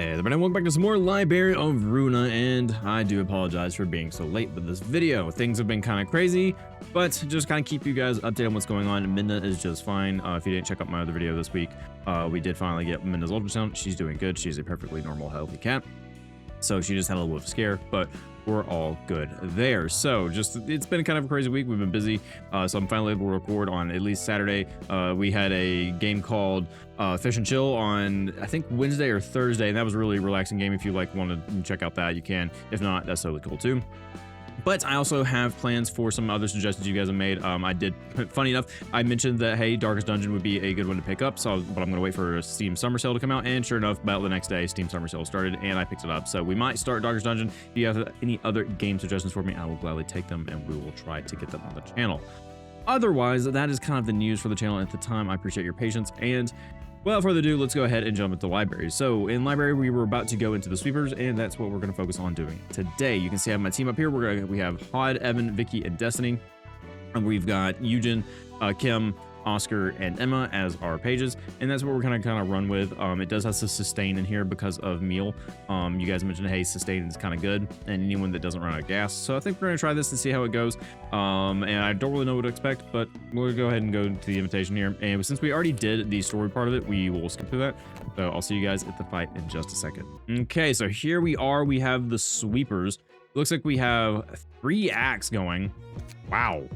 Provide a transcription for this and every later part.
Hey there, welcome back to some more Library of Ruina, and I do apologize for being so late with this video. Things have been kind of crazy, but just kind of keep you guys updated on what's going on. Minna is just fine. If you didn't check out my other video this week, we did finally get Minna's ultrasound. She's doing good. She's a perfectly normal, healthy cat. So she just had a little bit of a scare, but we're all good there. So it's been kind of a crazy week. We've been busy. So I'm finally able to record on at least Saturday. We had a game called Fish and Chill on, I think, Wednesday or Thursday. And that was a really relaxing game. If you want to check out that, you can. If not, that's totally cool too. But I also have plans for some other suggestions you guys have made. Funny enough, I mentioned that, hey, Darkest Dungeon would be a good one to pick up. But I'm going to wait for a Steam Summer Sale to come out. And sure enough, about the next day, Steam Summer Sale started and I picked it up. So we might start Darkest Dungeon. If you have any other game suggestions for me, I will gladly take them and we will try to get them on the channel. Otherwise, that is kind of the news for the channel at the time. I appreciate your patience, and without further ado, let's go ahead and jump into library. So in library, we were about to go into the sweepers, and that's what we're going to focus on doing today. You can see I have my team up here. We have Hod, Evan, Vicky, and Destiny. And we've got Eugen, Kim, Oscar, and Emma as our pages, and that's what we're kind of run with. It does have to sustain in here because of meal. You guys mentioned, hey, sustain is kind of good, and anyone that doesn't run out of gas. So I think we're gonna try this and see how it goes. And I don't really know what to expect, but we'll go ahead and go to the invitation here. And since we already did the story part of it, we will skip through that. So I'll see you guys at the fight in just a second. Okay, so here we are. We have the sweepers. Looks like we have 3 acts going. Wow.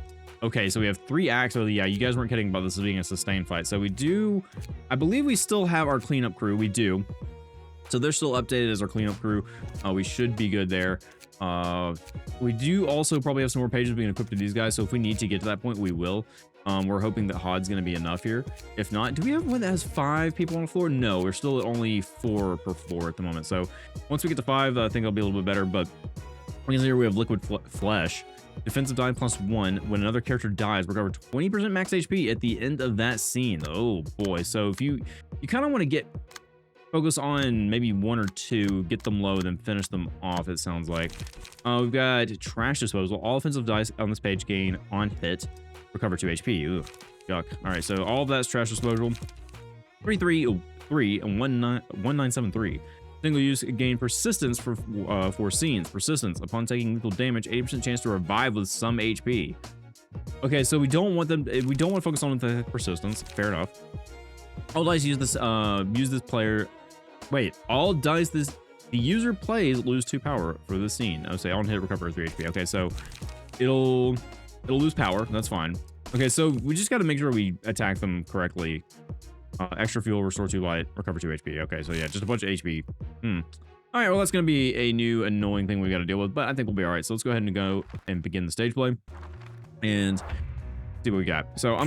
Okay, so we have 3 acts. So yeah, you guys weren't kidding about this being a sustained fight. So we do, I believe we still have our cleanup crew. We do. So they're still updated as our cleanup crew. We should be good there. We do also probably have some more pages being equipped to these guys. So if we need to get to that point, we will. We're hoping that Hod's going to be enough here. If not, do we have one that has 5 people on the floor? No, we're still at only 4 per floor at the moment. So once we get to 5, I think it'll be a little bit better. But here we have liquid flesh. Defensive die +1. When another character dies, recover 20% max HP at the end of that scene. Oh boy. So if you kind of want to focus on maybe 1 or 2, get them low, then finish them off, it sounds like. We've got trash disposal. All offensive dice on this page gain on hit, recover 2 HP. Ooh, yuck. All right, so all of that's trash disposal. 333 and 1973. Single use gain persistence for scenes. Persistence upon taking lethal damage, 80% chance to revive with some HP. Okay, so we don't want to focus on the persistence. Fair enough. All dice use this player. Wait, all dice the user plays lose 2 power for this scene. I would say on hit recover 3 HP. Okay, so it'll lose power. That's fine. Okay, so we just got to make sure we attack them correctly. Extra fuel, restore 2 light, recover 2 HP. Okay, so yeah, just a bunch of HP. All right, well, that's going to be a new annoying thing we got to deal with, but I think we'll be all right. So let's go ahead and go and begin the stage play and see what we got. So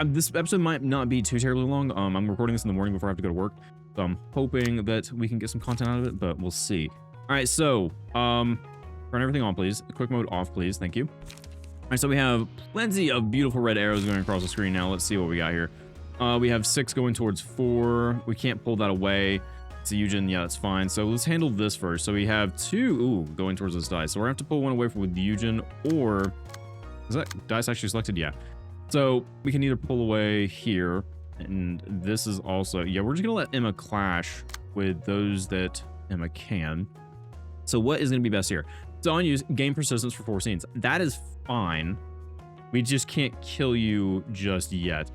this episode might not be too terribly long. I'm recording this in the morning before I have to go to work. So I'm hoping that we can get some content out of it, but we'll see. All right, so turn everything on, please. Quick mode off, please. Thank you. All right, so we have plenty of beautiful red arrows going across the screen now. Let's see what we got here. We have 6 going towards 4. We can't pull that away. It's a Eugen. Yeah, that's fine. So let's handle this first. So we have 2 going towards this dice. So we're going to have to pull one away with Eugen, or is that dice actually selected? Yeah. So we can either pull away here, and this is also, yeah, we're just going to let Emma clash with those that Emma can. So what is going to be best here? So on use, gain persistence for 4 scenes. That is fine. We just can't kill you just yet.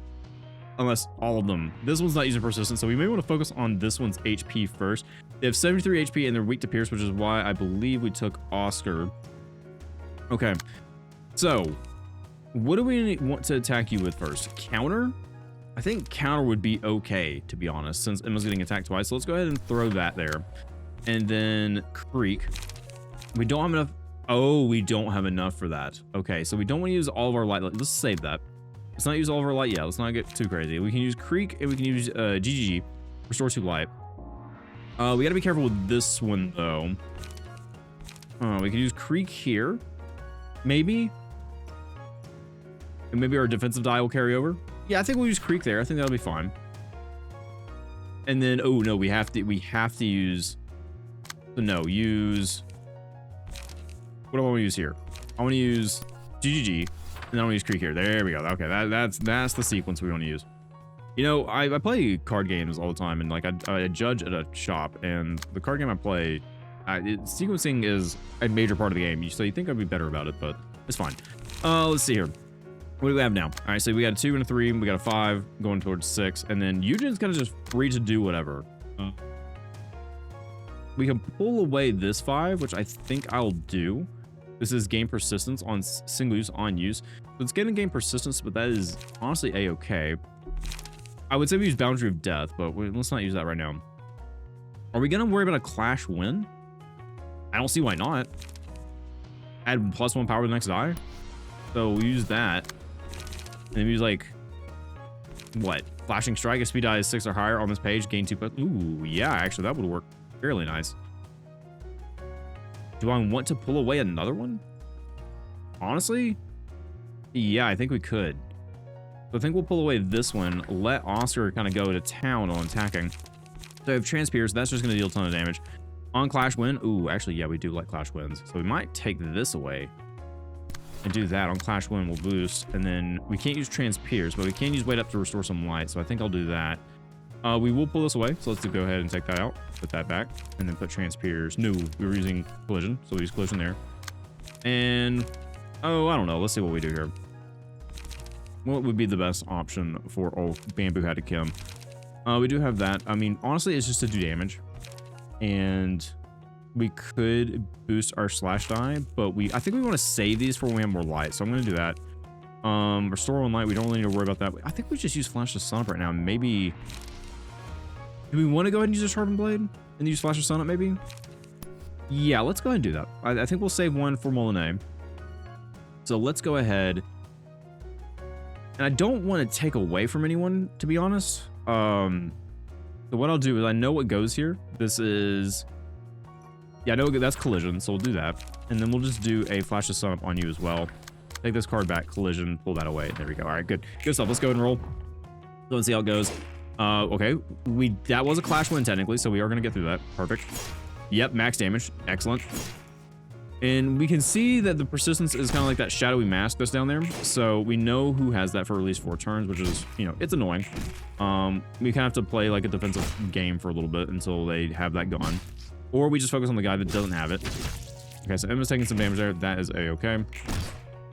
Unless all of them. This one's not using persistence, so we may want to focus on this one's HP first. They have 73 HP and they're weak to pierce, which is why I believe we took Oscar. Okay, so what do we want to attack you with first? Counter? I think counter would be okay, to be honest, since Emma's getting attacked twice. So let's go ahead and throw that there. And then Creek. We don't have enough. Oh, we don't have enough for that. Okay, so we don't want to use all of our light. Let's save that. Let's not use all of our light yet. Let's not get too crazy. We can use Creek and we can use GGG, restore 2 light. We gotta be careful with this one though. We can use Creek here, maybe. And maybe our defensive die will carry over. Yeah, I think we'll use Creek there. I think that'll be fine. And then, oh no, we have to use. So no, use. What do I want to use here? I want to use GGG. And then I'll use Creek here. There we go. Okay, that's the sequence we want to use. You know, I play card games all the time, and like I judge at a shop, and the card game I play, sequencing is a major part of the game. So you think I'd be better about it, but it's fine. Let's see here. What do we have now? All right, so we got a 2 and a 3, we got a 5 going towards 6, and then Eugen's kind of just free to do whatever. We can pull away this 5, which I think I'll do. This is gain persistence on single use on use. So it's getting gain persistence, but that is honestly a-okay. I would say we use Boundary of Death, but let's not use that right now. Are we gonna worry about a clash win? I don't see why not. Add +1 power to the next die. So we use that. And then we use like, what? Flashing Strike, if speed die is 6 or higher on this page, gain 2. Ooh, yeah, actually that would work fairly nice. Do I want to pull away another one? Honestly, yeah, I think we could. So I think we'll pull away this one, let Oscar kind of go to town on attacking. So I have Transpierce, that's just going to deal a ton of damage. On Clash Win, ooh, actually, yeah, we do like Clash Wins. So we might take this away and do that. On Clash Win, we'll boost. And then we can't use Transpierce, but we can use Wait Up to restore some light. So I think I'll do that. We will pull this away. So let's go ahead and take that out. Put that back. And then put Transpierce. No, we were using Collision. So we use Collision there. And, oh, I don't know. Let's see what we do here. What would be the best option for Bamboo Hatted Kim? We do have that. I mean, honestly, it's just to do damage. And we could boost our slash die, but I think we want to save these for when we have more light. So I'm going to do that. Restore 1 light. We don't really need to worry about that. I think we just use Flash to Sun Up right now. Maybe, do we want to go ahead and use a Sharpened Blade and use Flash to Sun Up maybe? Yeah, let's go ahead and do that. I think we'll save 1 for Molinet. So let's go ahead. And I don't want to take away from anyone, to be honest. So what I'll do is I know what goes here. This is, yeah, I know that's Collision, so we'll do that. And then we'll just do a Flash to Sun Up on you as well. Take this card back, Collision, pull that away. There we go. All right, good stuff. Let's go ahead and roll. Go and see how it goes. Okay, that was a Clash Win technically, so we are going to get through that. Perfect. Yep, max damage. Excellent. And we can see that the persistence is kind of like that shadowy mask that's down there. So we know who has that for at least 4 turns, which is, you know, it's annoying. We kind of have to play like a defensive game for a little bit until they have that gone. Or we just focus on the guy that doesn't have it. Okay, so Emma's taking some damage there. That is a-okay.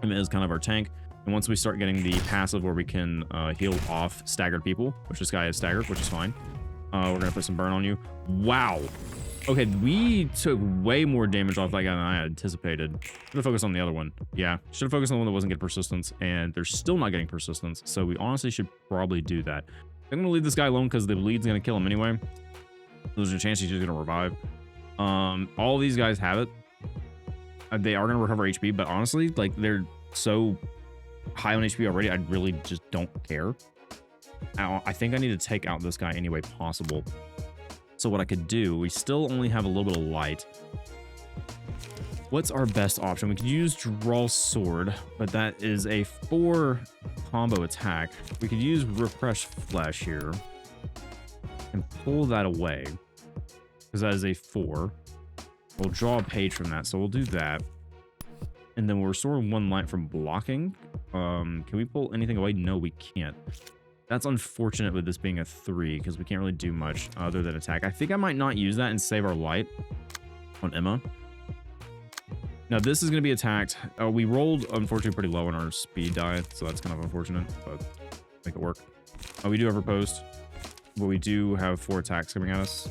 Emma is kind of our tank. And once we start getting the passive where we can heal off staggered people, which this guy is staggered, which is fine. We're going to put some burn on you. Wow. Okay, we took way more damage off that guy than I anticipated. Should have focused on the other one. Yeah, should have focused on the one that wasn't getting persistence, and they're still not getting persistence, so we honestly should probably do that. I'm going to leave this guy alone because the bleed's going to kill him anyway. There's a chance he's just going to revive. All these guys have it. They are going to recover HP, but honestly, like, they're so high on HP already, I really just don't care. I think I need to take out this guy any way possible. So what I could do, we still only have a little bit of light. What's our best option? We could use Draw Sword, but that is a 4 combo attack. We could use Refresh Flesh here and pull that away because that is a 4. We'll draw a page from that, so we'll do that. And then we'll restore 1 light from blocking. Can we pull anything away? No, we can't. That's unfortunate with this being a 3 because we can't really do much other than attack. I think I might not use that and save our light on Emma. Now this is going to be attacked. We rolled unfortunately pretty low on our speed die, so that's kind of unfortunate, but make it work. We do have riposte, but we do have 4 attacks coming at us.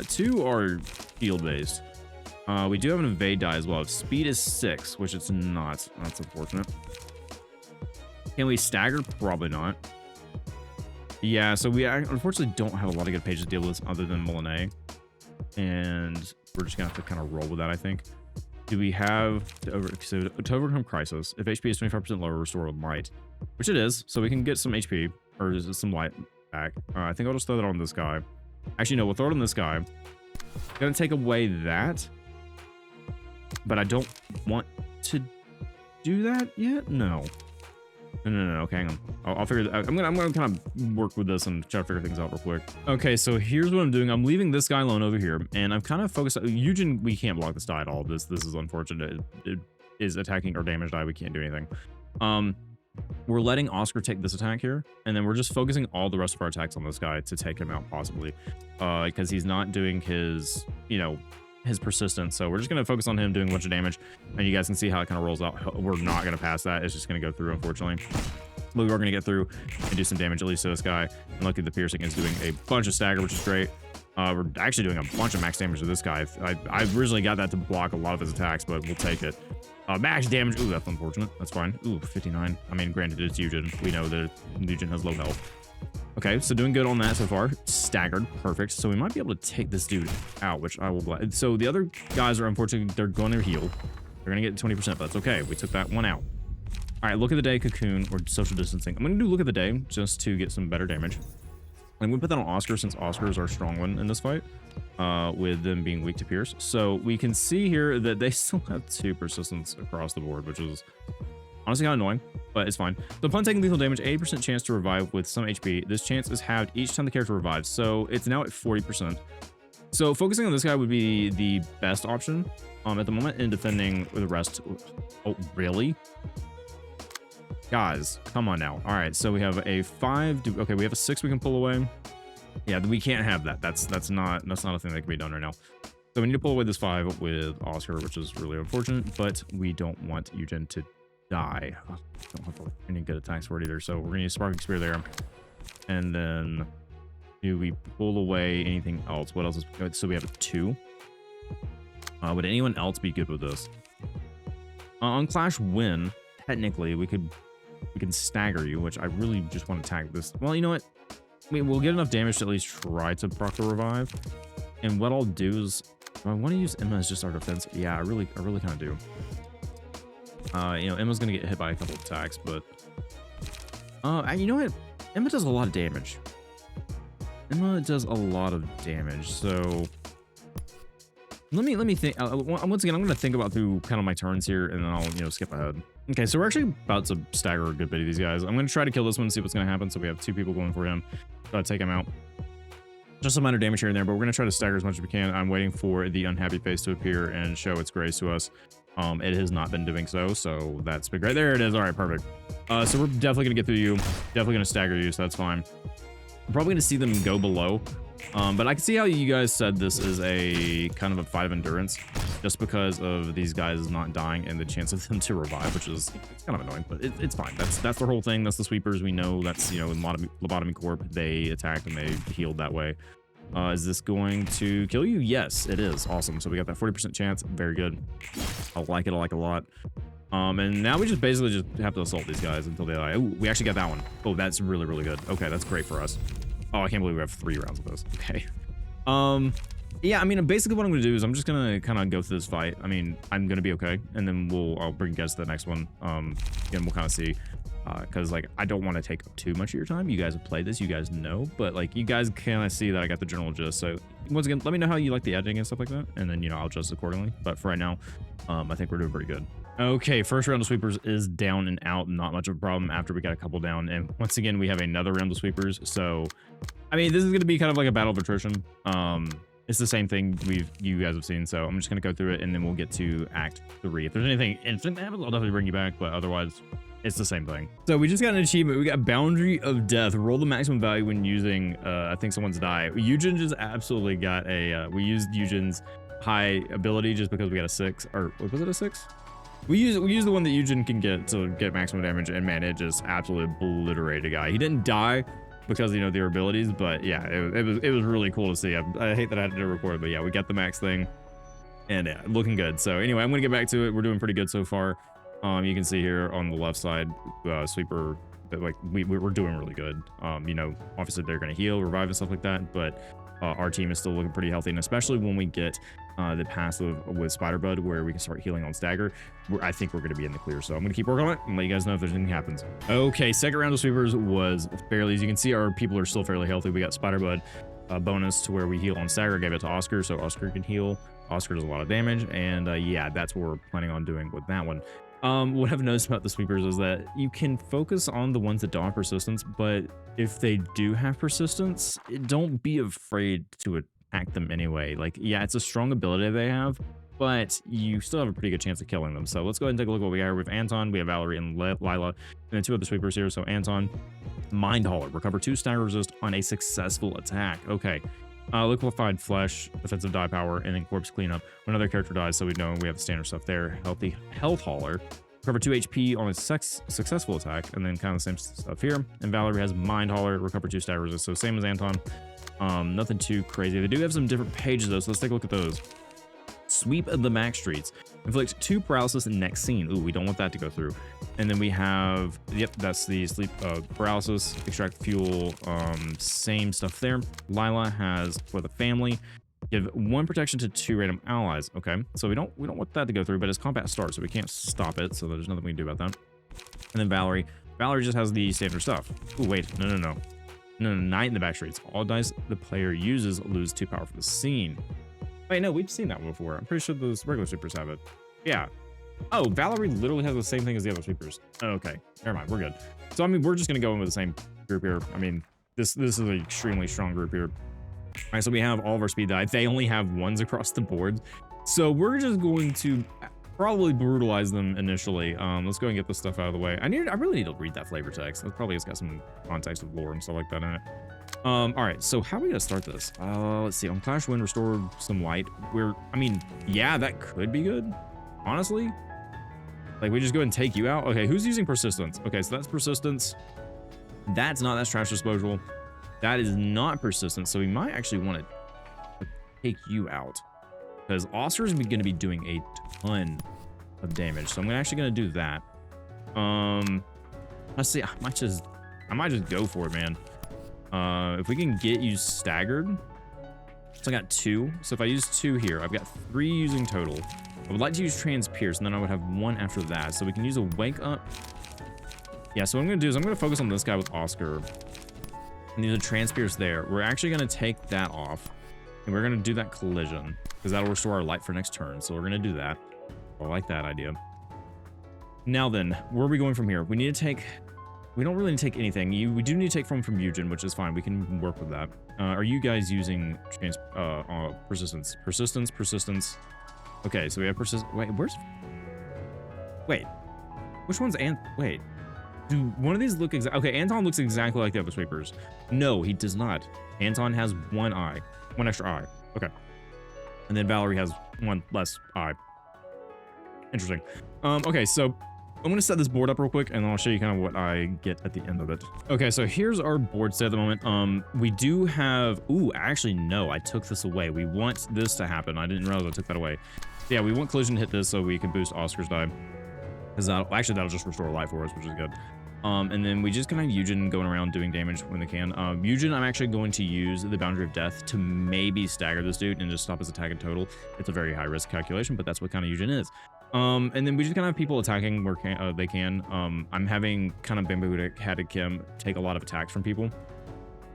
2 are shield based. We do have an evade die as well. Speed is 6, which it's not. That's unfortunate. Can we stagger? Probably not. Yeah, so we unfortunately don't have a lot of good pages to deal with other than Molinet. And we're just going to have to kind of roll with that, I think. Do we have to overcome crisis? If HP is 25% lower, restore light, which it is. So we can get some HP or some light back. I think I'll just throw that on this guy. Actually, no, we'll throw it on this guy. Gonna take away that. But I don't want to do that yet. No. No. Okay, hang on. I'll figure that out. I'm gonna kind of work with this and try to figure things out real quick. Okay, so here's what I'm doing. I'm leaving this guy alone over here, and I've kind of focused. Eugen, we can't block this die at all. This is unfortunate. It is attacking our damage die. We can't do anything. We're letting Oscar take this attack here, and then we're just focusing all the rest of our attacks on this guy to take him out possibly, because he's not doing his, you know, his persistence. So we're just going to focus on him doing a bunch of damage, and you guys can see how it kind of rolls out. We're not going to pass that. It's just going to go through, unfortunately. But we are going to get through and do some damage, at least to this guy. And luckily, the piercing is doing a bunch of stagger, which is great. We're actually doing a bunch of max damage to this guy. I originally got that to block a lot of his attacks, but we'll take it. Max damage. Ooh, that's unfortunate. That's fine. Ooh, 59. I mean, granted, it's Eugen. We know that Eugen has low health. Okay, so doing good on that so far. Staggered. Perfect. So we might be able to take this dude out, which I will glad. So the other guys are, unfortunately, they're going to heal. They're going to get 20%, but that's okay. We took that one out. All right, look at the day, cocoon, or social distancing. I'm going to do look at the day just to get some better damage. I'm going to put that on Oscar since Oscar is our strong one in this fight, with them being weak to pierce. So we can see here that they still have 2 persistence across the board, which is honestly kind of annoying, but it's fine. So upon taking lethal damage, 80% chance to revive with some HP. This chance is halved each time the character revives, so it's now at 40%. So focusing on this guy would be the best option at the moment, and defending the rest. Oh, really? Guys, come on now. All right, so we have a 5. Okay, we have a 6 we can pull away. Yeah, we can't have that. That's not a thing that can be done right now. So we need to pull away this 5 with Oscar, which is really unfortunate, but we don't want Eugen to die. Oh, don't have any good attacks for it either. So we're gonna use Sparking Spear there. And then do we pull away anything else? What else is good? So we have a 2. Would anyone else be good with this? On Clash Win, technically we can stagger you, which I really just want to tag this. Well, you know what? I mean, we'll get enough damage to at least try to proc the revive. And what I'll do is, I want to use Emma as just our defense. Yeah, I really kind of do. You know, Emma's gonna get hit by a couple of attacks, but you know what? Emma does a lot of damage. Emma does a lot of damage, so let me think. Once again, I'm gonna think about through kind of my turns here, and then I'll skip ahead. Okay, so we're actually about to stagger a good bit of these guys. I'm gonna try to kill this one and see what's gonna happen. So we have 2 people going for him. Gotta take him out. Just some minor damage here and there, but we're gonna try to stagger as much as we can. I'm waiting for the unhappy face to appear and show its grace to us. It has not been doing so that's been great. There it is. All right, perfect. So we're definitely gonna get through you. Definitely gonna stagger you, so that's fine. I'm probably gonna see them go below. But I can see how you guys said this is a kind of a fight of endurance, just because of these guys not dying and the chance of them to revive, which is kind of annoying, but it's fine. That's the whole thing. That's the sweepers. We know that's, in Lobotomy Corp, they attacked and they healed that way. Is this going to kill you? Yes, it is. Awesome. So we got that 40% chance. Very good. I like it. I like it a lot. And now we just basically have to assault these guys until they die. Oh, we actually got that one. Oh, that's really, really good. Okay, that's great for us. Oh, I can't believe we have 3 rounds of this. Okay. Yeah, I mean, basically what I'm going to do is I'm just going to kind of go through this fight. I mean, I'm going to be okay. And then I'll bring you guys to the next one. And we'll kind of see. Because, like, I don't want to take up too much of your time. You guys have played this. You guys know. But, like, you guys kind of see that I got the general gist. So, once again, let me know how you like the editing and stuff like that. And then, I'll adjust accordingly. But for right now, I think we're doing pretty good. Okay, first round of sweepers is down and out. Not much of a problem after we got a couple down. And once again, we have another round of sweepers. So, I mean, this is going to be kind of like a battle of attrition. It's the same thing you guys have seen. So, I'm just going to go through it. And then we'll get to Act 3. If there's anything interesting that happens, I'll definitely bring you back. But otherwise, it's the same thing. So we just got an achievement. We got Boundary of Death. Roll the maximum value when using, I think someone's die. Eugen just absolutely got a, we used Eugen's high ability just because we got a 6. Or was it a 6? We use the one that Eugen can get to get maximum damage, and man, it just absolutely obliterated a guy. He didn't die because, their abilities, but yeah, it was really cool to see. I hate that I had to record, but yeah, we got the max thing, and yeah, looking good. So anyway, I'm gonna get back to it. We're doing pretty good so far. You can see here on the left side, sweeper, that like we're doing really good. Obviously they're gonna heal, revive, and stuff like that, but our team is still looking pretty healthy, and especially when we get the passive with Spider Bud, where we can start healing on stagger, I think we're gonna be in the clear. So I'm gonna keep working on it and let you guys know if there's anything happens. Okay, second round of sweepers was fairly, as you can see, our people are still fairly healthy. We got Spider Bud bonus to where we heal on stagger, gave it to Oscar, so Oscar can heal. Oscar does a lot of damage, and yeah, that's what we're planning on doing with that one. What I've noticed about the sweepers is that you can focus on the ones that don't have persistence, but if they do have persistence, don't be afraid to attack them anyway. Like, yeah, it's a strong ability they have, but you still have a pretty good chance of killing them. So let's go ahead and take a look at what we have. We have Anton, we have Valerie, and Lila, and then 2 other sweepers here. So Anton, Mind Hauler, recover 2 stagger resist on a successful attack. Okay. Liquefied flesh, defensive die power, and then corpse cleanup. When another character dies, so we know we have the standard stuff there. Healthy health hauler, recover 2 HP on a successful attack, and then kind of the same stuff here. And Valerie has Mind Hauler, recover 2 stagger resist, so same as Anton. Nothing too crazy. They do have some different pages though, so let's take a look at those. Sweep the back streets, inflict 2 paralysis in next scene. Ooh, we don't want that to go through. And then we have, yep, that's the sleep paralysis, extract fuel, same stuff there. Lila has for the family, give 1 protection to 2 random allies. Okay, so we don't want that to go through, but it's combat starts, so we can't stop it, so there's nothing we can do about that. And then Valerie just has the standard stuff. Ooh, wait, no, Night in the back streets. All dice the player uses lose 2 power for the scene. Wait, no, we've seen that one before. I'm pretty sure those regular sweepers have it. Yeah. Oh, Valerie literally has the same thing as the other sweepers. Okay, never mind, we're good. So, I mean, we're just going to go in with the same group here. I mean, this is an extremely strong group here. All right, so we have all of our speed die. They only have 1s across the board. So, we're just going to probably brutalize them initially. Let's go and get this stuff out of the way. I really need to read that flavor text. That probably has got some context of lore and stuff like that in it. All right, so how are we gonna start this? Let's see. On Clash Wind, restore some light. I mean, yeah, that could be good, honestly. Like, we just go and take you out. Okay, who's using persistence? Okay, so that's persistence. That's trash disposal. That is not persistence. So we might actually want to take you out because Oscar's gonna be doing a ton of damage. So I'm actually gonna do that. Let's see. I might just go for it, man. If we can get you staggered, so I got 2. So if I use 2 here, I've got 3 using total. I would like to use Transpierce, and then I would have 1 after that. So we can use a Wake Up. Yeah, so what I'm going to do is I'm going to focus on this guy with Oscar and use a Transpierce there. We're actually going to take that off, and we're going to do that collision because that'll restore our light for next turn. So we're going to do that. I like that idea. Now then, where are we going from here? We need to take... We don't really need to take anything. We do need to take from Eugen, which is fine. We can work with that. Are you guys using persistence? Persistence. Okay, so we have persistence. Wait, which one's wait. Do one of these look okay, Anton looks exactly like the other sweepers. No, he does not. Anton has 1 eye. 1 extra eye. Okay. And then Valerie has 1 less eye. Interesting. Okay, so I'm going to set this board up real quick, and I'll show you kind of what I get at the end of it. Okay, so here's our board set at the moment. We do have... Ooh, actually, no, I took this away. We want this to happen. I didn't realize I took that away. Yeah, we want collision to hit this so we can boost Oscar's die. Because that'll just restore life for us, which is good. And then we just kind of Eugen going around doing damage when they can. Eugen, I'm actually going to use the Boundary of Death to maybe stagger this dude and just stop his attack in total. It's a very high risk calculation, but that's what kind of Eugen is. And then we just kind of have people attacking where they can. I'm having kind of Bamboo Hatted Kim take a lot of attacks from people.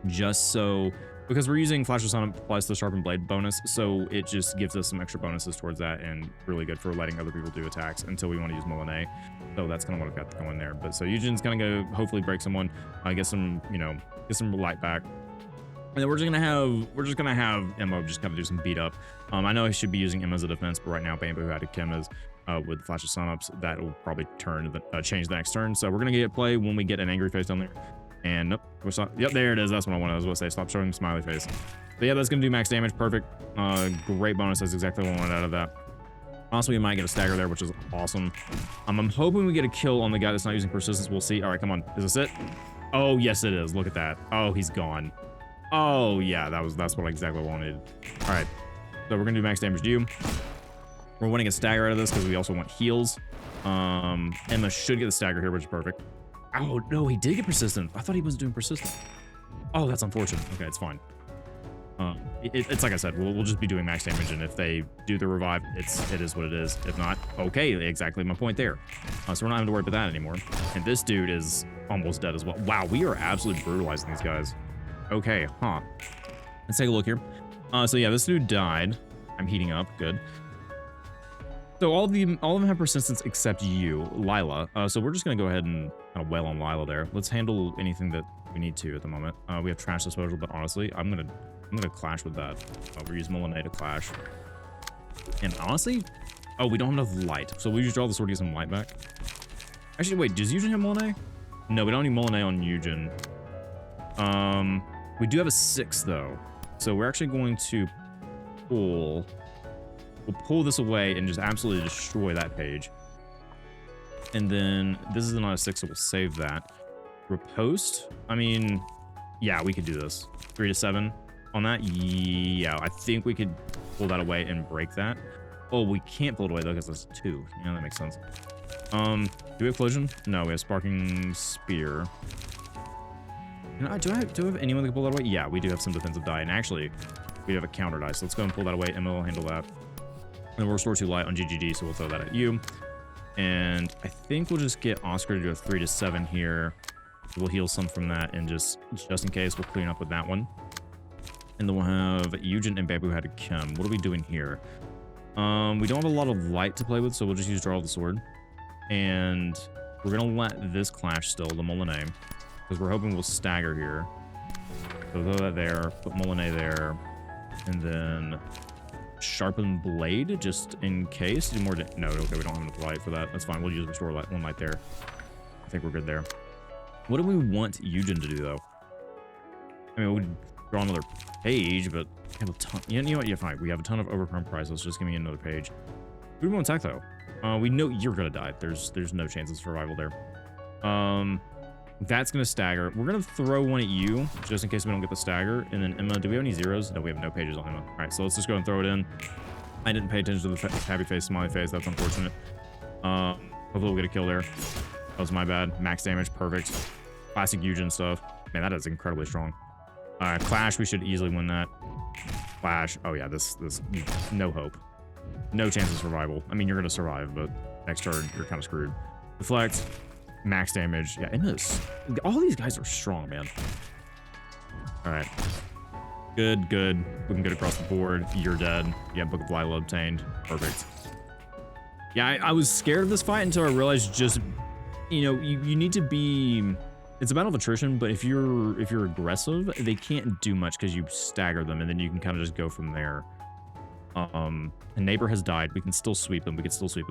Just so... Because we're using Flash of Sun plus the Sharpened Blade bonus, so it just gives us some extra bonuses towards that and really good for letting other people do attacks until we want to use Molinet. So that's kind of what I've got going there. But so Eugen's gonna go hopefully break someone, get some, get some light back. And then we're just gonna have Emma just kind of do some beat up. I know I should be using Emma as a defense, but right now Bamboo Hatted Kim is with Flash of Sun-Ups. That will probably change the next turn. So we're gonna get play when we get an angry face down there. And nope, yep, there it is. That's what I wanted. I was going to say, stop showing smiley face. But yeah, that's going to do max damage. Perfect. Great bonus. That's exactly what I wanted out of that. Also, we might get a stagger there, which is awesome. I'm hoping we get a kill on the guy that's not using persistence. We'll see. All right, come on. Is this it? Oh, yes, it is. Look at that. Oh, he's gone. Oh, yeah, that's what I exactly wanted. All right, so we're going to do max damage to you. We're wanting a stagger out of this because we also want heals. Emma should get the stagger here, which is perfect. Oh, no, he did get persistent. I thought he wasn't doing persistent. Oh, that's unfortunate. Okay, it's fine. It's like I said, we'll just be doing max damage, and if they do the revive, it is what it is. If not, okay, exactly my point there. So we're not having to worry about that anymore. And this dude is almost dead as well. Wow, we are absolutely brutalizing these guys. Okay, let's take a look here. So yeah, this dude died. I'm heating up. Good. So all of them have persistence except you, Lila. So we're just gonna go ahead and kind of wail on Lila there. Let's handle anything that we need to at the moment. We have trash disposal, but honestly, I'm gonna clash with that. We're using Molinet to clash. And honestly, oh, we don't have enough light. So we just draw the sword to get some light back. Actually, wait, does Eugen have Molinet? No, we don't need Molinet on Eugen. We do have a 6 though. So we're actually going to pull, we'll pull this away and just absolutely destroy that page. And then this is not a 6, so we'll save that. Riposte, I mean, yeah, we could do this. 3 to 7 on that. Yeah, I think we could pull that away and break that. Oh, we can't pull it away though because it's 2. Yeah, that makes sense. Do we have Collision? No, we have Sparking Spear. You know, do I have anyone that can pull that away? Yeah, we do have some defensive die, and actually, we have a counter die, so let's go and pull that away. Emma will handle that. And we'll restore 2 light on GGG, so we'll throw that at you. And I think we'll just get Oscar to do a 3 to 7 here. We'll heal some from that, and just in case, we'll clean up with that one. And then we'll have Eugen and Bamboo had a Chem. What are we doing here? We don't have a lot of light to play with, so we'll just use Draw the Sword. And we're gonna let this clash still, the Molinet, because we're hoping we'll stagger here. So throw that there, put Molinet there, and then Sharpen Blade just in case. Do more. No, okay, we don't have enough light for that. That's fine. We'll use Restore light, 1 light there. I think we're good there. What do we want Eugen to do though? I mean, we would draw another page, but we have a ton. You know what? Yeah, fine. We have a ton of overcome prizes. Just give me another page. Who do we want to attack though? We know you're gonna die. There's no chance of survival there. That's gonna stagger. We're gonna throw one at you just in case we don't get the stagger. And then Emma, do we have any zeros? No, we have no pages on Emma. All right, so let's just go and throw it in. I didn't pay attention to the happy face, smiley face. That's unfortunate. Hopefully we'll get a kill there. That was my bad. Max damage, perfect. Classic Eugen stuff. Man, that is incredibly strong. Clash, we should easily win that. Clash. Oh yeah, this no hope. No chance of survival. I mean, you're gonna survive, but next turn you're kind of screwed. Deflect, max damage. Yeah, and this, all these guys are strong, man. All right, good. We can get across the board. You're dead. Yeah, Book of Lila obtained. Perfect. Yeah, I was scared of this fight until I realized just, you know, you need to be. It's a battle of attrition, but if you're aggressive, they can't do much because you stagger them, and then you can kind of just go from there. A neighbor has died. We can still sweep them. I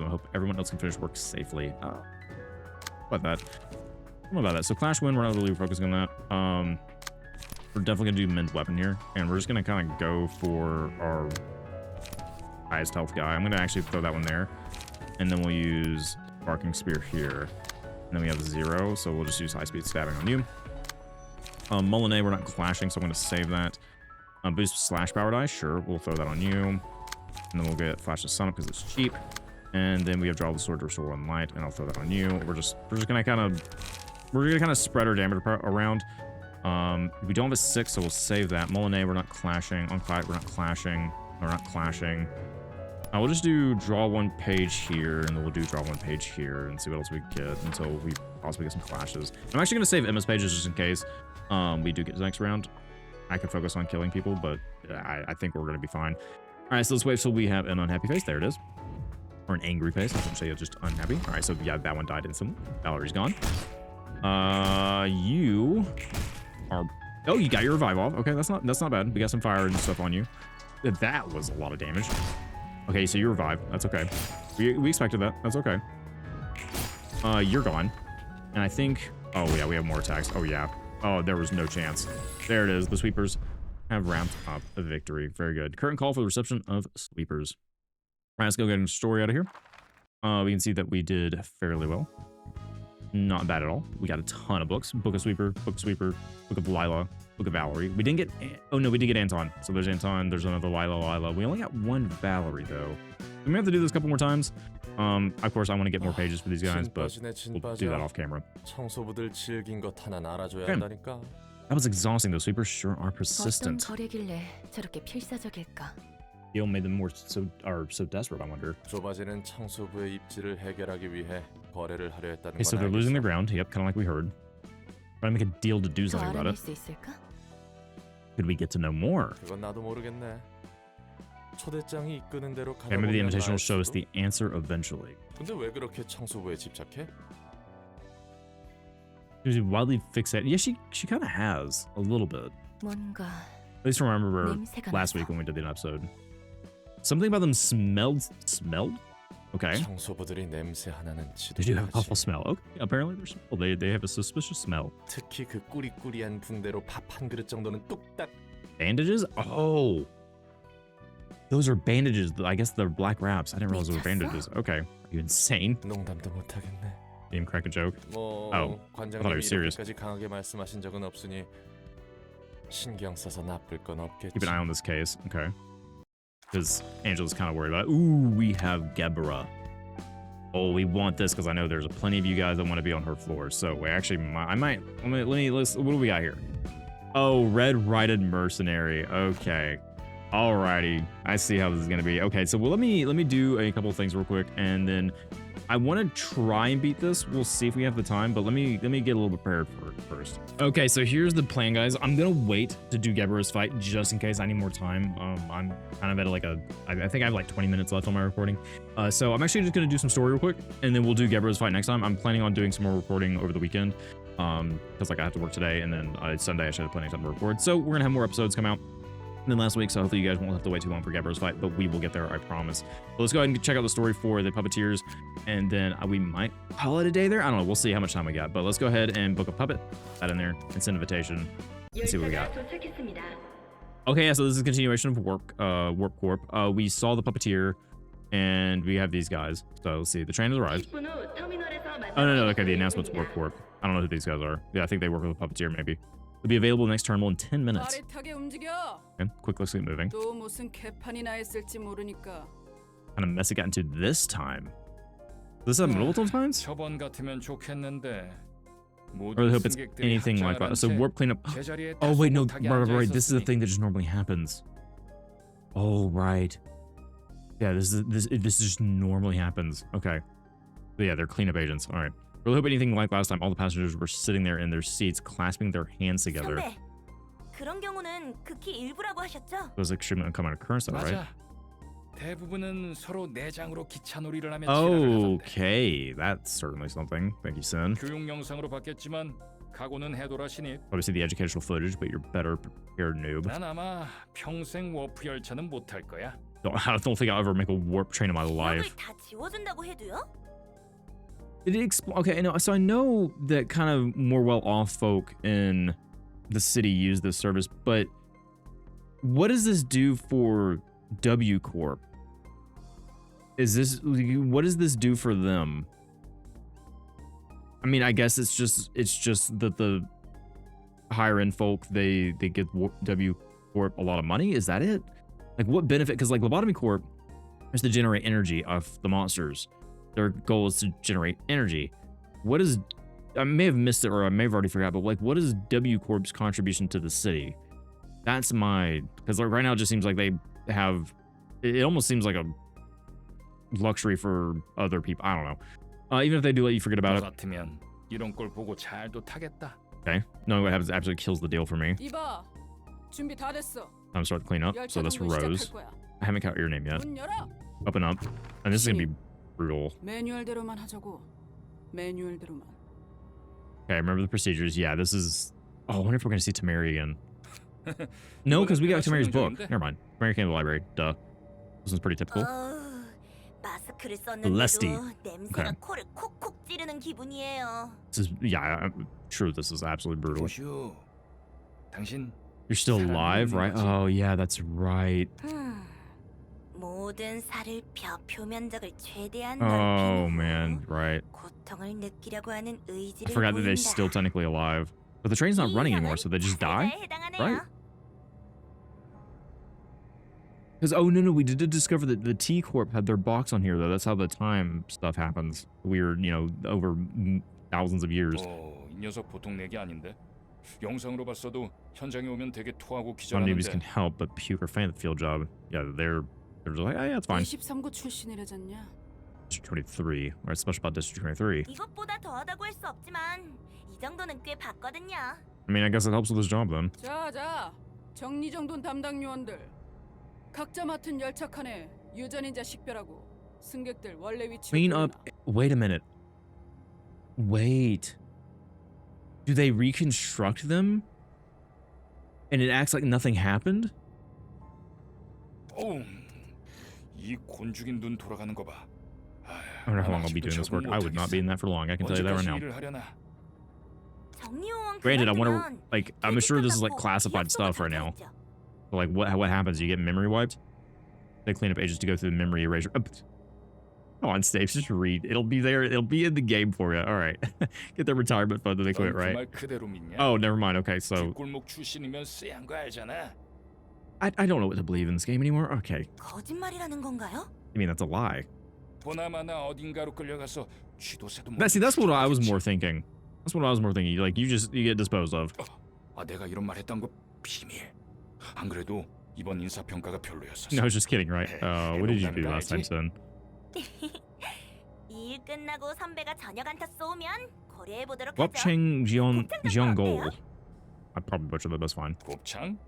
hope everyone else can finish work safely. About that. I don't know about that. So Clash win, we're not really focusing on that. We're definitely gonna do Mend Weapon here, and we're just gonna kind of go for our highest health guy. I'm gonna actually throw that one there, and then we'll use Barking Spear here. And then we have 0, so we'll just use high speed stabbing on you. Molinet, we're not clashing, so I'm gonna save that. Boost slash power die, sure, we'll throw that on you. And then we'll get Flash of Sun because it's cheap. And then we have Draw the Sword to restore 1 light, and I'll throw that on you. We're just gonna kind of spread our damage around. We don't have a 6, so we'll save that. Molinet, we're not clashing. On Clyde, we're not clashing. We're not clashing. We'll just do draw 1 page here, and then we'll do draw 1 page here, and see what else we get until we possibly get some clashes. I'm actually gonna save Emma's pages just in case we do get to the next round. I could focus on killing people, but I think we're gonna be fine. All right, so let's wait till we have an unhappy face. There it is. Or an angry face. I shouldn't say it's just unhappy. All right, so yeah, that one died instantly. Valerie's gone. You are... Oh, you got your revive off. Okay, that's not bad. We got some fire and stuff on you. That was a lot of damage. Okay, so you revive. That's okay. We expected that. That's okay. You're gone. And I think... Oh, yeah, we have more attacks. Oh, yeah. Oh, there was no chance. There it is. The sweepers have ramped up a victory. Very good. Current call for the reception of sweepers. All right, let's go get a story out of here. We can see that we did fairly well. Not bad at all. We got a ton of books. Book of Sweeper, Book of Lila, Book of Valerie. We didn't get... Oh, no, we did get Anton. So there's Anton. There's another Lila. We only got 1 Valerie, though. We may have to do this a couple more times. Of course, I want to get more pages for these guys, but we'll do that off camera. Okay. That was exhausting. Those sweepers sure are persistent. Gil made them so desperate, I wonder. Okay, so they're losing their ground. Yep, kind of like we heard. Trying to make a deal to do something about it. Could we get to know more? Okay, maybe the invitation will show us the answer eventually. She's wildly fixated. Yeah, she kind of has a little bit. At least remember last week when we did the episode. Something about them smelled? Okay. 청소부들이 냄새 하나는 They do have a 지독하지. awful smell. Okay, apparently they're smell. They have a suspicious smell. 특히 그 꾸리꾸리한 붕대로 밥 한 그릇 정도는 뚝딱. Bandages? Oh. Those are bandages. I guess they're black wraps. I didn't realize those were bandages. Okay. Are you insane? 농담도 못 하겠네. Didn't crack a joke. 뭐 Oh, I thought it 관장님이 was serious. 이렇게까지 강하게 말씀하신 적은 없으니 신경 써서 나쁠 건 없겠지. Keep an eye on this case. Okay. Because Angela's kind of worried about it. Ooh, we have Gebra. Oh, we want this because I know there's plenty of you guys that want to be on her floor. So we actually, let's, what do we got here? Oh, red-righted mercenary. Okay. Alrighty. I see how this is going to be. Okay, so let me do a couple of things real quick, and then I want to try and beat this. We'll see if we have the time, but let me get a little prepared for it first. Okay, so here's the plan, guys. I'm gonna wait to do Gebra's fight just in case I need more time. I'm kind of at I think I have like 20 minutes left on my recording. So I'm actually just gonna do some story real quick, and then we'll do Gebra's fight next time. I'm planning on doing some more recording over the weekend, because like I have to work today, and then Sunday I should have plenty of time to record. So we're gonna have more episodes come out than last week, so hopefully you guys won't have to wait too long for Gebra's fight, but we will get there, I promise. But let's go ahead and check out the story for the puppeteers, and then we might call it a day there. I don't know. We'll see how much time we got, but let's go ahead and book a puppet, that in there, and send invitation. Let's see what we got. Okay, yeah, so this is a continuation of W-Corp. We saw the puppeteer, and we have these guys. So let's see. The train has arrived. Oh, no. Okay, the announcement's W-Corp. I don't know who these guys are. Yeah, I think they work with a puppeteer, maybe. It'll be available next terminal in 10 minutes. Okay, quick, let's get moving. Kind of mess it got into this time. This is multiple times? Or I hope it's anything like that. So warp cleanup. Oh wait, no, right. This is the thing that just normally happens. Oh right. Yeah, this just normally happens. Okay. But yeah, they're cleanup agents. All right. Really hope anything like last time, all the passengers were sitting there in their seats, clasping their hands together. 그런 경우는 극히 일부라고 하셨죠? It was extremely uncommon occurrence, though, right? 대부분은 서로 내장으로 기차놀이를 하며 Okay, that's certainly something. Thank you, Sin. 교육 영상으로 봤겠지만 각오는 해둬라 신입. Obviously the educational footage, but you're better prepared, noob. 난 아마 평생 워프 열차는 못 할 거야. I don't think I'll ever make a warp train in my life. 다 지워준다고 해도요? Did it okay, no, so I know that kind of more well-off folk in the city use this service, but what does this do for W-Corp? What does this do for them? I mean, I guess it's just that the higher end folk, they get W-Corp a lot of money. Is that it? Like what benefit? Because like Lobotomy Corp is to generate energy off the monsters. Their goal is to generate energy. What is, I may have missed it or I may have already forgot, but like what is W-Corp's contribution to the city? That's my, because like right now it just seems like they have, it almost seems like a luxury for other people. I don't know. Even if they do let you forget about it. 이런 걸 보고 잘도 타겠다. Okay. Knowing what happens absolutely kills the deal for me. 이봐, 준비 다 됐어. Time to start to clean up. So that's Rose. I haven't got your name yet. Up and up. And this is going to be brutal. 매뉴얼대로만 하자고. 매뉴얼대로만. Okay, remember the procedures. Yeah, this is... Oh, I wonder if we're going to see Tamari again. No, because we got Tamari's book. Never mind. Tamari came to the library. Duh. This one's pretty typical. 마스크를 Lesty. 썼는데도 냄새가 코를 콕콕 찌르는 기분이에요. This is... Yeah, I'm sure this is absolutely brutal. 조슈, 당신 You're still alive, right? Oh, yeah, that's right. 모든 살을 표면적을 최대한 Oh, man, right. 고통을 느끼려고 하는 의지를 I forgot that they're 보인다. still technically alive. But the train's not running anymore, so they just die? Right? Because, oh, no, we did discover that the T-Corp had their box on here, though. That's how the time stuff happens. Weird, you know, over thousands of years. 이 녀석 보통 내기 아닌데. 영상으로 봤어도 현장에 오면 되게 토하고 Some newbies can 기절하는데. help, but puke or faint at the field job. Yeah, they're just like, oh, yeah, it's fine. 23구 출신이라잖냐. District 23. What's special about District 23? 이것보다 더하다고 할 수 없지만 이 정도는 꽤 봤거든요. I mean, I guess it helps with his job, then. 자, 정리정돈 담당 요원들 각자 맡은 열차 칸에 유전인자 식별하고 승객들 원래 위치로 Clean up. Wait a minute. Wait. Do they reconstruct them? And it acts like nothing happened? 이 곤죽인 눈 돌아가는 거 봐. I don't know how long I'll be doing this work. I would not be in that for long. I can tell you that right now. 일을 하려나? 정리요원 Granted, I wonder, 그만두면 like, I'm sure this is like 끝났고 classified 기합소가 stuff right now. 잡혀있죠. But like, what happens? You get memory wiped? They clean up ages to go through the memory erasure. Come on, Stapes, just read. It'll be there. It'll be in the game for you. All right. Get their retirement fund that they quit, right? Oh, never mind. Okay, so 뒷골목 출신이면 쎄한 거 알잖아. I don't know what to believe in this game anymore. Okay. 거짓말이라는 건가요? I mean, that's a lie. 보나마나 어딘가로 끌려가서 쥐도새도 That's what I was more thinking. That's what I was more thinking. Like, you get disposed of. 아, 내가 이런 말 했던 거 비밀. 안 그래도 이번 인사 평가가 별로였었어. No, I was just kidding, right? What did you do last time, son? 이 일 끝나고 선배가 저녁 안타 쏘면 고려해 보도록 하죠. Wapcheng Jiongol. I probably butchered that. That's fine. 곱창?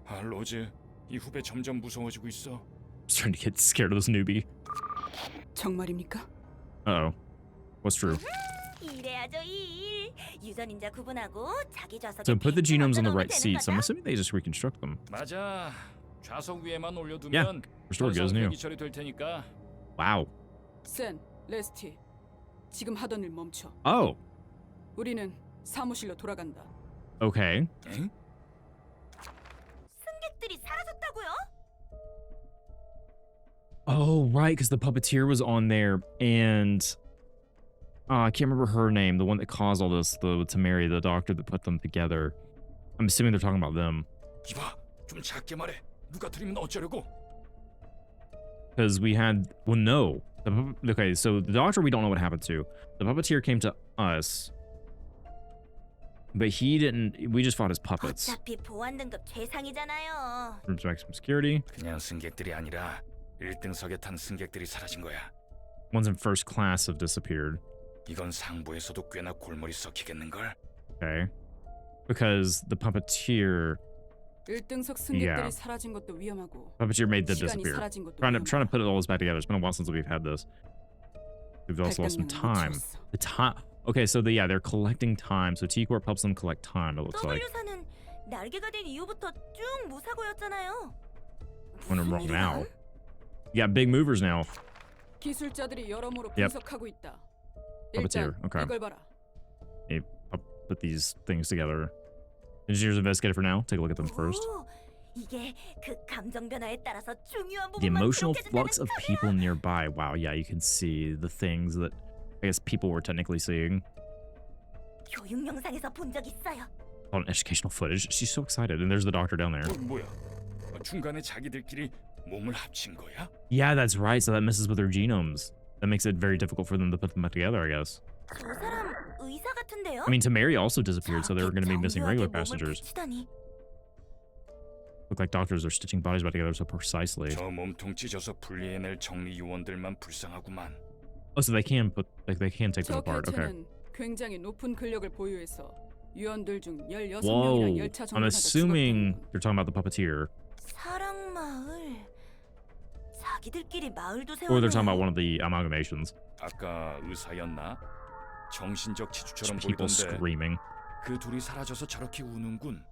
아, 로즈, 이 후배 점점 무서워지고 있어. I'm starting to get scared of this newbie. 정말입니까? Uh-oh. What's true? 이래야죠 일. 유전인자 구분하고 자기 좌석에 So put the genomes on the right 되는 seats. I'm 거죠? assuming they just reconstruct them. 맞아. 좌석 위에만 Yeah, 올려두면 restore goes new. 처리 될 테니까. Wow. 센, 레스티. 지금 하던 일 멈춰. Oh, 우리는 사무실로 돌아간다. okay. 응? 승객들이 사라졌다고요? Oh, right, because the puppeteer was on there, and I can't remember her name, the one that caused all this, the Tamari, the doctor that put them together. I'm assuming they're talking about them. 이봐, 좀 작게 말해. 누가 들으면 어쩌려고? Because we had, well, no. Okay, so the doctor we don't know what happened to. The puppeteer came to us, but he didn't, we just fought his puppets. 어차피 보안 등급 최상이잖아요. For maximum security. 그냥 승객들이 아니라 1등석에 탄 승객들이 사라진 거야. Ones in first class have disappeared. 이건 상부에서도 꽤나 골머리 썩히겠는걸? Okay. Because the puppeteer 1등석 승객들이 Yeah. 사라진 것도 위험하고 Puppeteer made them 시간이 disappear. 사라진 것도 Trying to 위험하고. put it all this back together. It's been a while since we've had this. We've also lost some time. The time. Okay, so they're collecting time. So T-Corp helps them collect time. It looks like. W사는 날개가 된 이후부터 쭉 무사고였잖아요. When I'm 무슨 wrong 일이야? now. You got big movers now. 기술자들이 여러모로 Yep. 분석하고 있다. Puppeteer, 일단 okay. 이걸 봐라. I'll put these things together. Engineers investigated for now. Take a look at them first. 오, 이게 그 감정 변화에 따라서 중요한 The 부분만 emotional 기록해준다는 flux of people nearby. Wow, yeah, you can see the things that I guess people were technically seeing. 교육 영상에서 본 적 있어요. On educational footage. She's so excited. And there's the doctor down there. 뭐야? 중간에 자기들끼리 몸을 합친 거야? Yeah, that's right. So that messes with their genomes. That makes it very difficult for them to put them back together, I guess. 저 사람 의사 같은데요? I mean, Tamari also disappeared, so they were going to be missing regular 정교하게 몸을 passengers. 붙이다니. Look like doctors are stitching bodies back together so precisely. 저 몸통 찢어서 분리해낼 정리 요원들만 불쌍하구만. Oh, so they can take them 저 apart. Okay. 개체는 굉장히 높은 근력을 보유해서 유언들 중 16명이나 Whoa. 열차 I'm 정류장에서 assuming 죽었다는 you're talking about the puppeteer. 사랑 마을. 자기들끼리 마을도 Or they're talking about 세웠네요. one of the amalgamations. 아까 의사였나? 정신적 지주처럼 People 보이던데 screaming. 그 둘이 사라져서 저렇게 우는군.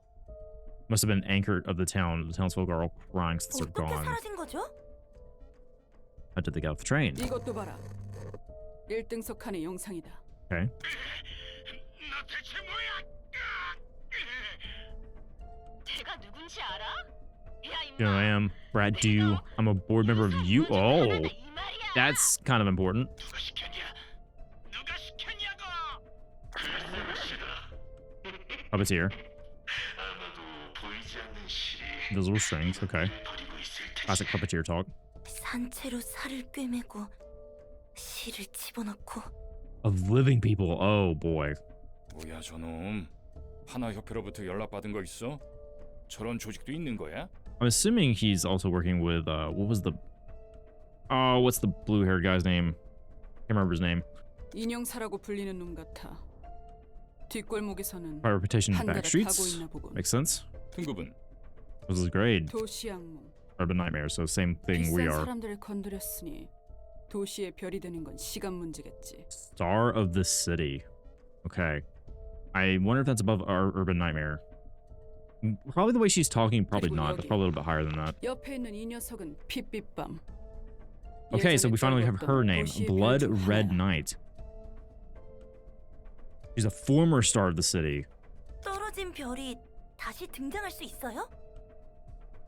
Must have been anchored of the town. The townsfolk are all crying since they're 어떻게 gone. 사라진 거죠? How did they get off the train? 이것도 봐라. 1등석 칸의 영상이다. Okay. 너 대체 뭐야? 제가 누군지 알아? 야, Here I am, Brad Dew. I'm a board member of you. Oh, that's kind of important. 누가 시켰냐? 누가 시켰냐고? Puppeteer. Invisible strings. Okay. Classic puppeteer talk. 산채로 살을 꿰매고 실을 집어넣고 Of living people. Oh boy. 뭐야 저놈? 하나협회로부터 연락받은 거 있어? 저런 조직도 있는 거야? I'm assuming he's also working with what was the what's the blue-haired guy's name? Can't remember his name. 인형사라고 불리는 놈 같아. 뒷골목에서는 By reputation in 한 달을 back 가고 streets. 있나 보군. Makes sense. 등급은? What was his grade? 도시 악몽. Urban nightmare. So same thing we 비싼 are. 사람들을 건드렸으니 도시의 별이 되는 건 시간 문제겠지. Star of the city. Okay. I wonder if that's above our urban nightmare. Probably the way she's talking, probably 그리고 not. That's 여기. probably a little bit higher than that. 옆에 있는 이 녀석은 핏빛밤. Okay, so we finally have her name, 도시의 Blood 별 중 Red 하나야. Knight. She's a former star of the city 떨어진 별이 다시 등장할 수 있어요?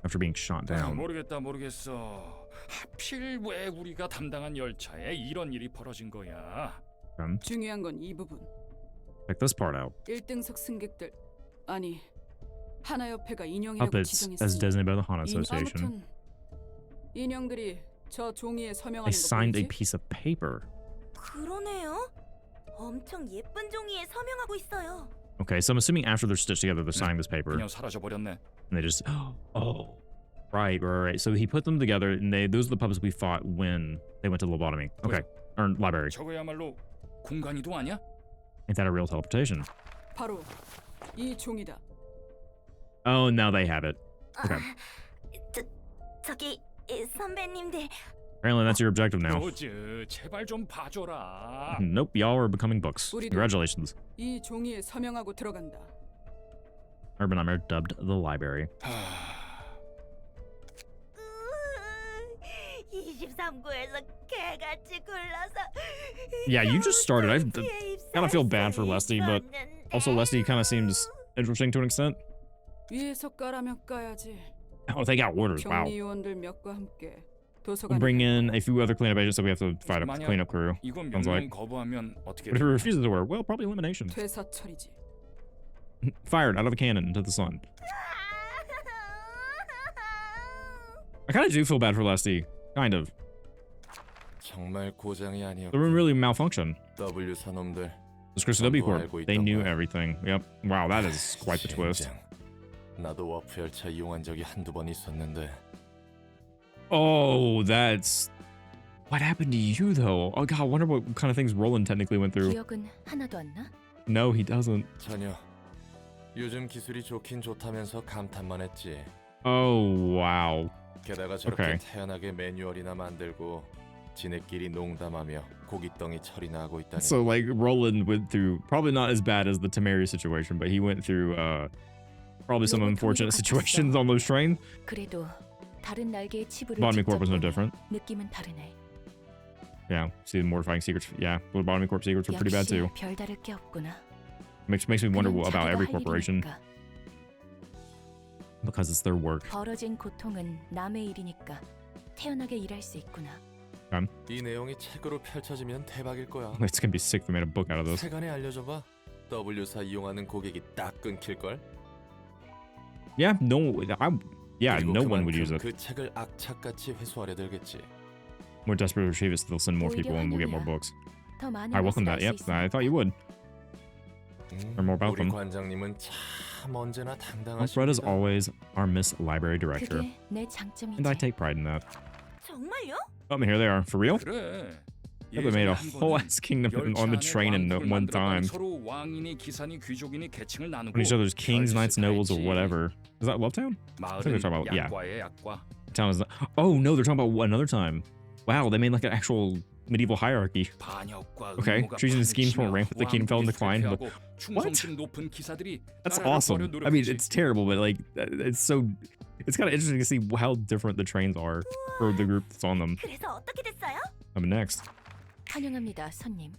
after being shot down. 모르겠어. 하필 왜 우리가 담당한 열차에 이런 일이 벌어진 거야? 중요한 건 이 부분. Check this part out. 1등석 승객들 아니 하나협회가 인형이라고 Puppets as 지정했으니 designated by the Hana Association. 아무튼 인형들이 저 종이에 They 서명하는 거 signed a 보이지? piece of paper. 그러네요. 엄청 예쁜 종이에 서명하고 있어요. Okay, so I'm assuming after they're stitched together, they're signing this paper, 그냥 사라져 버렸네. and they just right. So he put them together, and those are the puppets we fought when they went to Lobotomy. Okay, or library. 저거야말로 공간이동 아니야? Ain't that a real teleportation? 바로 이 종이다. Oh, now they have it. Okay. 저기 선배님들 Apparently that's your objective now. 로즈, 제발 좀 봐줘라. Nope, y'all are becoming books. 우리도- Congratulations. 이 종이에 서명하고 들어간다. Urban Nightmare dubbed the library. 23구에서 개같이 굴러서 Yeah, you just started. I kind of feel bad for Leslie, but also Leslie kind of seems interesting to an extent. 위에서 까라면 까야지. Oh, they got orders. Wow. 격리 요원들 몇과 함께 We'll 도서관에 bring in a few other cleanup agents, so we have to fight a 만약 cleanup crew. 이건 Sounds like. 명령 거부하면 어떻게 But if he 돼? refuses to work, well, probably elimination. 퇴사 처리지. Fired out of a cannon into the sun. I kind of do feel bad for Leslie. Kind of. 정말 고장이 The 아니었고 room really malfunctioned. W 사놈들 It's Chris W-Corp. They knew everything. Yep. Wow, that is quite the twist. 젠장. 나도 워프 열차 이용한 적이 한두 번 있었는데 Oh, that's... What happened to you, though? Oh, God, I wonder what kind of things Roland technically went through. 기억은 하나도 안 나? No, he doesn't. 전혀. 요즘 기술이 좋긴 좋다면서 감탄만 했지. Oh, wow. 게다가 저렇게 Okay. 태연하게 매뉴얼이나 만들고 지네끼리 농담하며 고깃덩이 처리나 하고 있다니. So, like, Roland went through... Probably not as bad as the Tamari situation, but he went through, probably some unfortunate situations on those trains. 그래도 다른 날개의 치부를 Lobotomy Corp 직접 was no 보면 different. 느낌은 다르네. Yeah, see the mortifying secrets. Yeah, Lobotomy Corp secrets were pretty bad, too. 역시 별다를 게 없구나. Makes me wonder 그냥 about 자기가 every 할 corporation. 일이니까. Because it's their work. 벌어진 고통은 남의 일이니까 태연하게 일할 수 있구나. 이 내용이 책으로 펼쳐지면 대박일 거야. It's gonna be sick if they made a book out of this. 세간에 알려줘봐. W사 이용하는 고객이 딱 끊길 걸. Yeah, no one would use it. 그 책을 악착같이 회수하려 들겠지. More desperate to retrieve it, so they'll send more 오히려 people and we'll get more 환영이야. books. 더 많은 I welcome 것을 that. 알수 Yep, I 있으니까. thought you would. Learn more about 우리 them. 관장님은 참 언제나 Alfred is 당당하십니다. always our Miss Library Director, 그게 내 장점이지. and I take pride in that. 정말요? Oh, and here they are. For real? 그래. Yeah, they made a 예전에 한 whole 번은 ass kingdom 열차 on the 안에 train in 왕국을 one 만들었더니 time. 서로 왕이니 기사니 귀족이니 계층을 나누고 When each other's kings, knights, 별짓을 다 nobles, or 했지. whatever. Is that Lovetown? I think they're 마을은 talking about- yeah. 약과에 약과. Town is. Oh no, they're talking about another time. Wow, they made like an actual medieval hierarchy. 반역과 Okay, 음모가 treason schemes from 판을 rampant, the kingdom fell in 왕국이 decline, but- 실패하고 충성심 높은 기사들이 That's 나라를 awesome. 버려 I mean, 노력했지. it's terrible, but like, it's so. It's kind of interesting to see how different the trains are for the group that's on them. 그래서 어떻게 됐어요? Coming next. 환영합니다, 손님.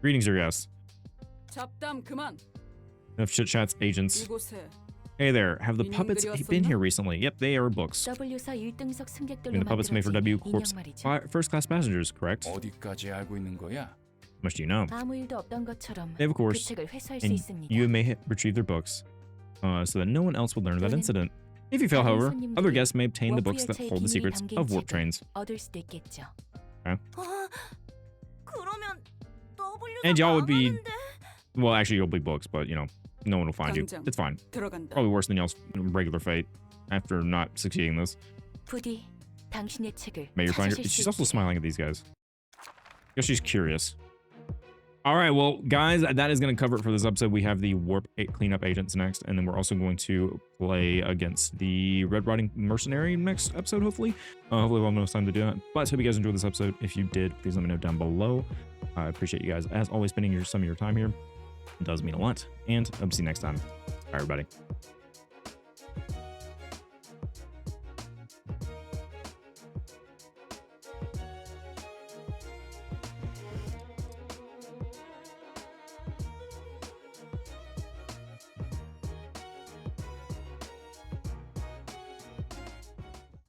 Greetings, your guests. 잡담 그만. Enough chit chats, agents. 이곳에 Hey there, have the 인형 puppets 그리웠었나? been here recently? Yep, they are books. W사 1등석 승객들로 I mean, the puppets made for 만들어진 W-Corp's 인형 말이죠. first class passengers, correct? 어디까지 알고 있는 거야? Much do you know? 아무 일도 없던 것처럼 They, of 그 course, 책을 회수할 수 and 있습니다. you may retrieve their books, so that no one else will learn of that 또는 incident. If you fail, 다른 however, 손님들이 other guests may obtain the 워프 books that 열차의 hold the 비밀이 secrets 담긴 of warp 책을 trains. 얻을 수도 있겠죠. 그러면 W사 And y'all would be- 망하는데. Well, actually, you'll be books, but you know, no one will find you. 당장. It's fine. 들어간다. Probably worse than y'all's regular fate after not succeeding this. 부디 당신의 책을 May you find her. 찾으실 수 She's also 있기를. smiling at these guys. Guess she's curious. All right, well, guys, that is going to cover it for this episode. We have the Warp 8 cleanup agents next, and then we're also going to play against the Red Riding Mercenary next episode, hopefully. Hopefully we'll have enough time to do that. But hope you guys enjoyed this episode. If you did, please let me know down below. I appreciate you guys, as always, spending some of your time here. It does mean a lot. And hope to see you next time. Bye, everybody.